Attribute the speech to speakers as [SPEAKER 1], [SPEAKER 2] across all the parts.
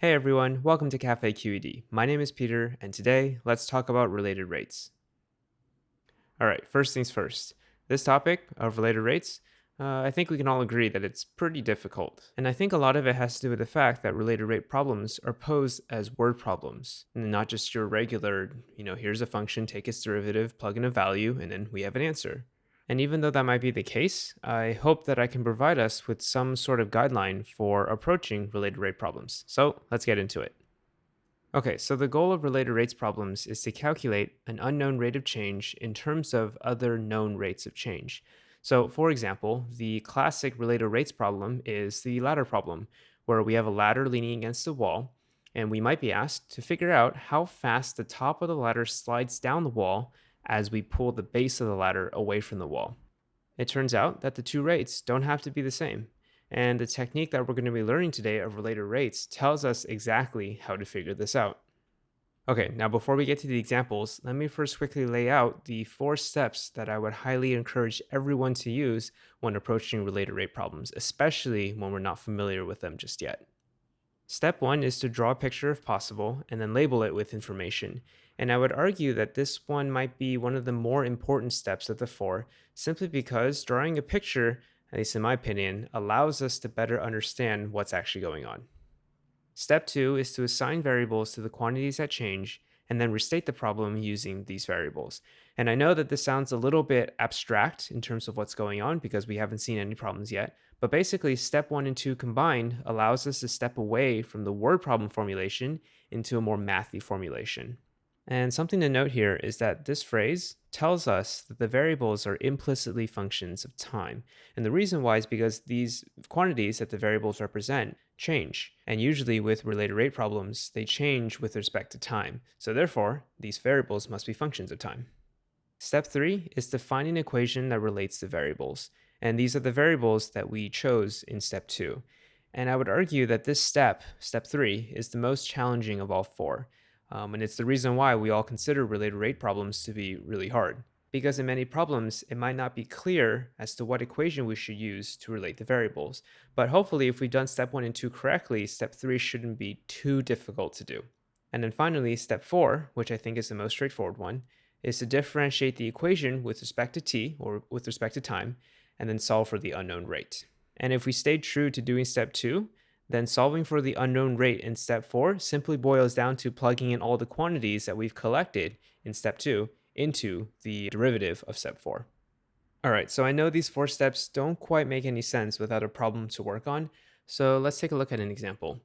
[SPEAKER 1] Hey everyone, welcome to CafeQED. My name is Peter, and today let's talk about related rates. All right, first things first. This topic of related rates, I think we can all agree that it's pretty difficult. And I think a lot of it has to do with the fact that related rate problems are posed as word problems, and not just your regular, here's a function, take its derivative, plug in a value, and then we have an answer. And even though that might be the case, I hope that I can provide us with some sort of guideline for approaching related rate problems. So let's get into it. Okay, so the goal of related rates problems is to calculate an unknown rate of change in terms of other known rates of change. So, for example, the classic related rates problem is the ladder problem, where we have a ladder leaning against a wall, and we might be asked to figure out how fast the top of the ladder slides down the wall as we pull the base of the ladder away from the wall. It turns out that the two rates don't have to be the same. And the technique that we're going to be learning today of related rates tells us exactly how to figure this out. Okay, now before we get to the examples, let me first quickly lay out the 4 steps that I would highly encourage everyone to use when approaching related rate problems, especially when we're not familiar with them just yet. Step one is to draw a picture if possible and then label it with information. And I would argue that this one might be one of the more important steps of the 4, simply because drawing a picture, at least in my opinion, allows us to better understand what's actually going on. Step two is to assign variables to the quantities that change and then restate the problem using these variables. And I know that this sounds a little bit abstract in terms of what's going on because we haven't seen any problems yet, but basically step 1 and 2 combined allows us to step away from the word problem formulation into a more mathy formulation. And something to note here is that this phrase tells us that the variables are implicitly functions of time. And the reason why is because these quantities that the variables represent change. And usually with related rate problems, they change with respect to time. So therefore, these variables must be functions of time. Step 3 is to find an equation that relates the variables. And these are the variables that we chose in step 2. And I would argue that this step, step 3, is the most challenging of all 4. And it's the reason why we all consider related rate problems to be really hard. Because in many problems, it might not be clear as to what equation we should use to relate the variables. But hopefully, if we've done step 1 and 2 correctly, step 3 shouldn't be too difficult to do. And then finally, step 4, which I think is the most straightforward one, is to differentiate the equation with respect to t, or with respect to time, and then solve for the unknown rate. And if we stayed true to doing step 2, then solving for the unknown rate in step 4 simply boils down to plugging in all the quantities that we've collected in step 2 into the derivative of step 4. All right, so I know these 4 steps don't quite make any sense without a problem to work on, so let's take a look at an example.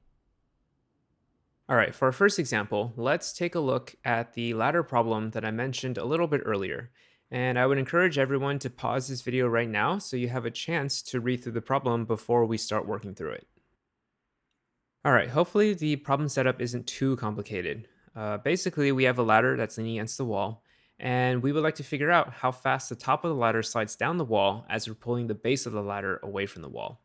[SPEAKER 1] All right, for our first example, let's take a look at the ladder problem that I mentioned a little bit earlier. And I would encourage everyone to pause this video right now so you have a chance to read through the problem before we start working through it. All right, hopefully the problem setup isn't too complicated. Basically, we have a ladder that's leaning against the wall, and we would like to figure out how fast the top of the ladder slides down the wall as we're pulling the base of the ladder away from the wall.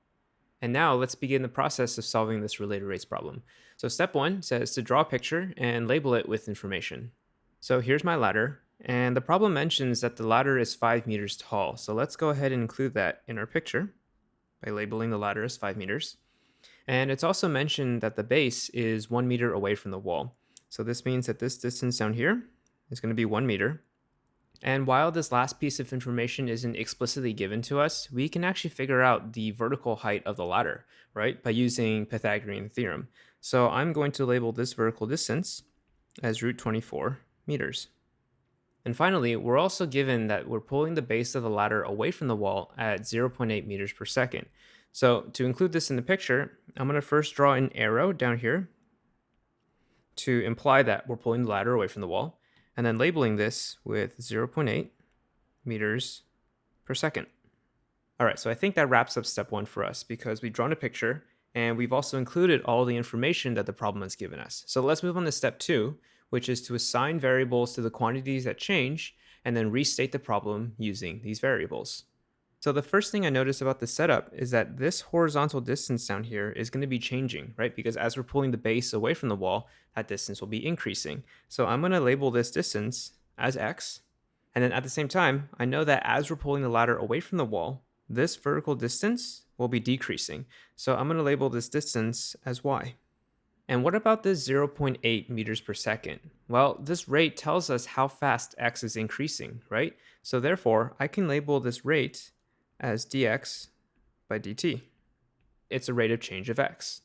[SPEAKER 1] And now let's begin the process of solving this related rates problem. So step 1 says to draw a picture and label it with information. So here's my ladder, and the problem mentions that the ladder is 5 meters tall. So let's go ahead and include that in our picture by labeling the ladder as 5 meters. And it's also mentioned that the base is 1 meter away from the wall. So this means that this distance down here is going to be 1 meter. And while this last piece of information isn't explicitly given to us, we can actually figure out the vertical height of the ladder, right, by using Pythagorean theorem. So I'm going to label this vertical distance as root 24 meters. And finally, we're also given that we're pulling the base of the ladder away from the wall at 0.8 meters per second. So to include this in the picture, I'm going to first draw an arrow down here to imply that we're pulling the ladder away from the wall, and then labeling this with 0.8 meters per second. All right, so I think that wraps up step 1 for us because we've drawn a picture and we've also included all the information that the problem has given us. So let's move on to step 2, which is to assign variables to the quantities that change and then restate the problem using these variables. So the first thing I notice about the setup is that this horizontal distance down here is going to be changing, right? Because as we're pulling the base away from the wall, that distance will be increasing. So I'm going to label this distance as x. And then at the same time, I know that as we're pulling the ladder away from the wall, this vertical distance will be decreasing. So I'm going to label this distance as y. And what about this zero point 0.8 meters per second? Well, this rate tells us how fast x is increasing, right? So therefore, I can label this rate as dx by dt. It's a rate of change of x.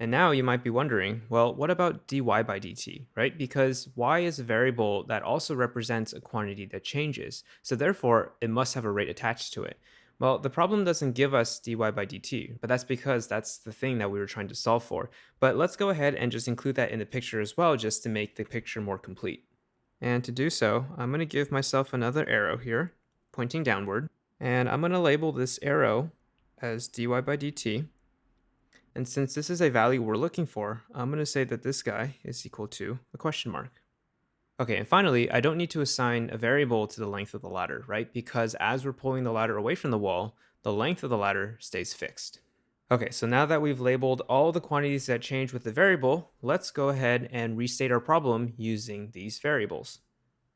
[SPEAKER 1] And now you might be wondering, well, what about dy by dt, right? Because y is a variable that also represents a quantity that changes. So therefore, it must have a rate attached to it. Well, the problem doesn't give us dy by dt, but that's because that's the thing that we were trying to solve for. But let's go ahead and just include that in the picture as well, just to make the picture more complete. And to do so, I'm going to give myself another arrow here, pointing downward. And I'm going to label this arrow as dy by dt. And since this is a value we're looking for, I'm going to say that this guy is equal to a question mark. Okay, and finally, I don't need to assign a variable to the length of the ladder, right? Because as we're pulling the ladder away from the wall, the length of the ladder stays fixed. Okay, so now that we've labeled all the quantities that change with the variable, let's go ahead and restate our problem using these variables.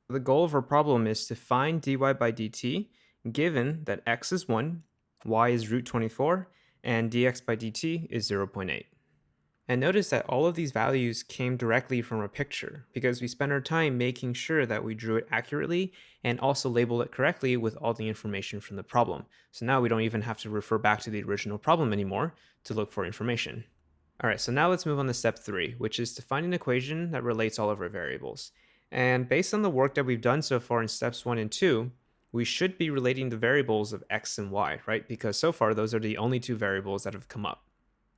[SPEAKER 1] The goal of our problem is to find dy by dt given that x is 1, y is root 24, and dx by dt is 0.8. And notice that all of these values came directly from a picture because we spent our time making sure that we drew it accurately and also labeled it correctly with all the information from the problem. So now we don't even have to refer back to the original problem anymore to look for information. All right, so now let's move on to step 3, which is to find an equation that relates all of our variables. And based on the work that we've done so far in steps 1 and 2, we should be relating the variables of x and y, right? Because so far, those are the only two variables that have come up.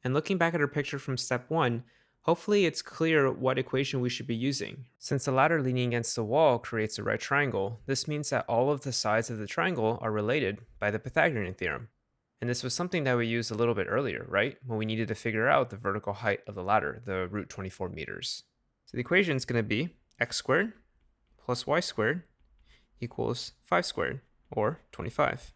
[SPEAKER 1] And looking back at our picture from step 1, hopefully it's clear what equation we should be using. Since the ladder leaning against the wall creates a right triangle, this means that all of the sides of the triangle are related by the Pythagorean theorem. And this was something that we used a little bit earlier, right? When we needed to figure out the vertical height of the ladder, the root 24 meters. So the equation is going to be x squared plus y squared equals 5 squared, or 25.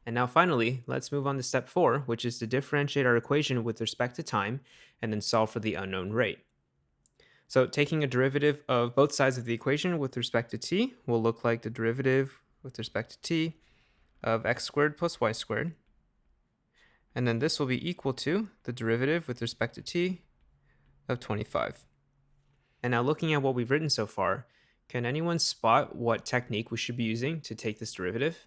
[SPEAKER 1] And now finally, let's move on to step 4, which is to differentiate our equation with respect to time and then solve for the unknown rate. So taking a derivative of both sides of the equation with respect to t will look like the derivative with respect to t of x squared plus y squared. And then this will be equal to the derivative with respect to t of 25. And now looking at what we've written so far, can anyone spot what technique we should be using to take this derivative?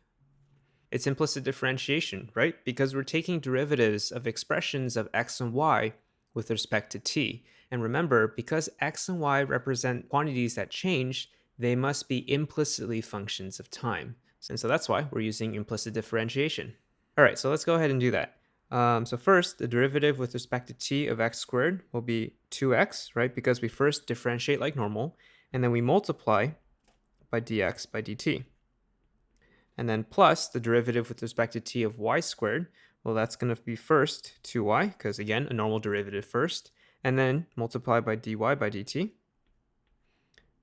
[SPEAKER 1] It's implicit differentiation, right? Because we're taking derivatives of expressions of x and y with respect to t. And remember, because x and y represent quantities that change, they must be implicitly functions of time. And so that's why we're using implicit differentiation. All right, so let's go ahead and do that. So first, the derivative with respect to t of x squared will be 2x, right? Because we first differentiate like normal, and then we multiply by dx by dt. And then plus the derivative with respect to t of y squared, well, that's going to be first 2y, because again, a normal derivative first, and then multiply by dy by dt.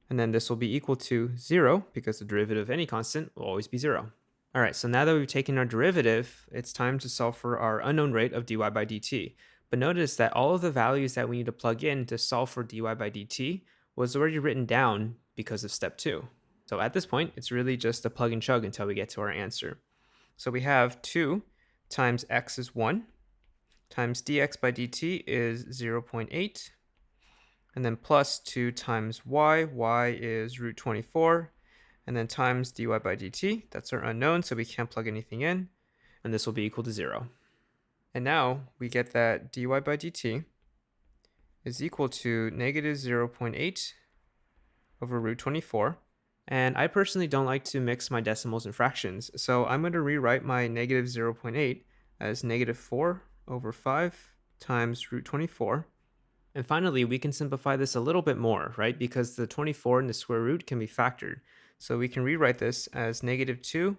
[SPEAKER 1] And then this will be equal to 0, because the derivative of any constant will always be 0. All right, so now that we've taken our derivative, it's time to solve for our unknown rate of dy by dt. But notice that all of the values that we need to plug in to solve for dy by dt was already written down because of step 2. So at this point, it's really just a plug and chug until we get to our answer. So we have 2 times x is 1, times dx by dt is 0.8, and then plus 2 times y is root 24, and then times dy by dt, that's our unknown, so we can't plug anything in, and this will be equal to 0. And now we get that dy by dt is equal to negative 0.8 over root 24. And I personally don't like to mix my decimals and fractions, so I'm going to rewrite my negative 0.8 as negative 4 over 5 times root 24. And finally, we can simplify this a little bit more, right? Because the 24 and the square root can be factored. So we can rewrite this as negative 2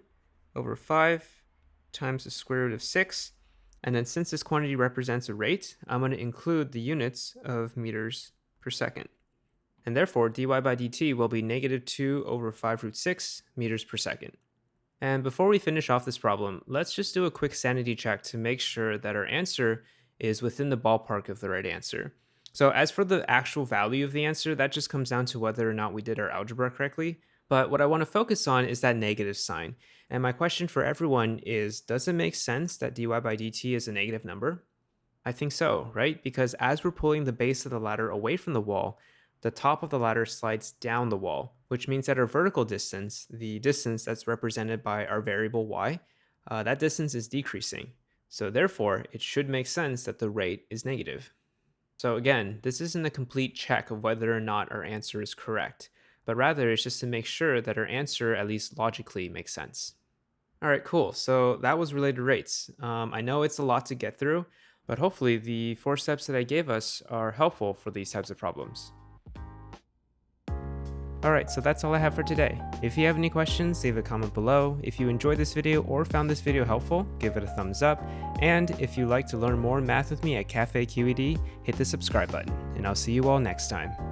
[SPEAKER 1] over 5 times the square root of 6. And then since this quantity represents a rate, I'm going to include the units of meters per second. And therefore, dy by dt will be negative 2 over 5 root 6 meters per second. And before we finish off this problem, let's just do a quick sanity check to make sure that our answer is within the ballpark of the right answer. So as for the actual value of the answer, that just comes down to whether or not we did our algebra correctly. But what I want to focus on is that negative sign. And my question for everyone is, does it make sense that dy by dt is a negative number? I think so, right? Because as we're pulling the base of the ladder away from the wall, the top of the ladder slides down the wall, which means that our vertical distance, the distance that's represented by our variable y, that distance is decreasing. So therefore, it should make sense that the rate is negative. So again, this isn't a complete check of whether or not our answer is correct, but rather it's just to make sure that our answer at least logically makes sense. All right, cool. So that was related rates. I know it's a lot to get through, but hopefully the 4 steps that I gave us are helpful for these types of problems. All right, so that's all I have for today. If you have any questions, leave a comment below. If you enjoyed this video or found this video helpful, give it a thumbs up. And if you'd like to learn more math with me at CafeQED, hit the subscribe button. And I'll see you all next time.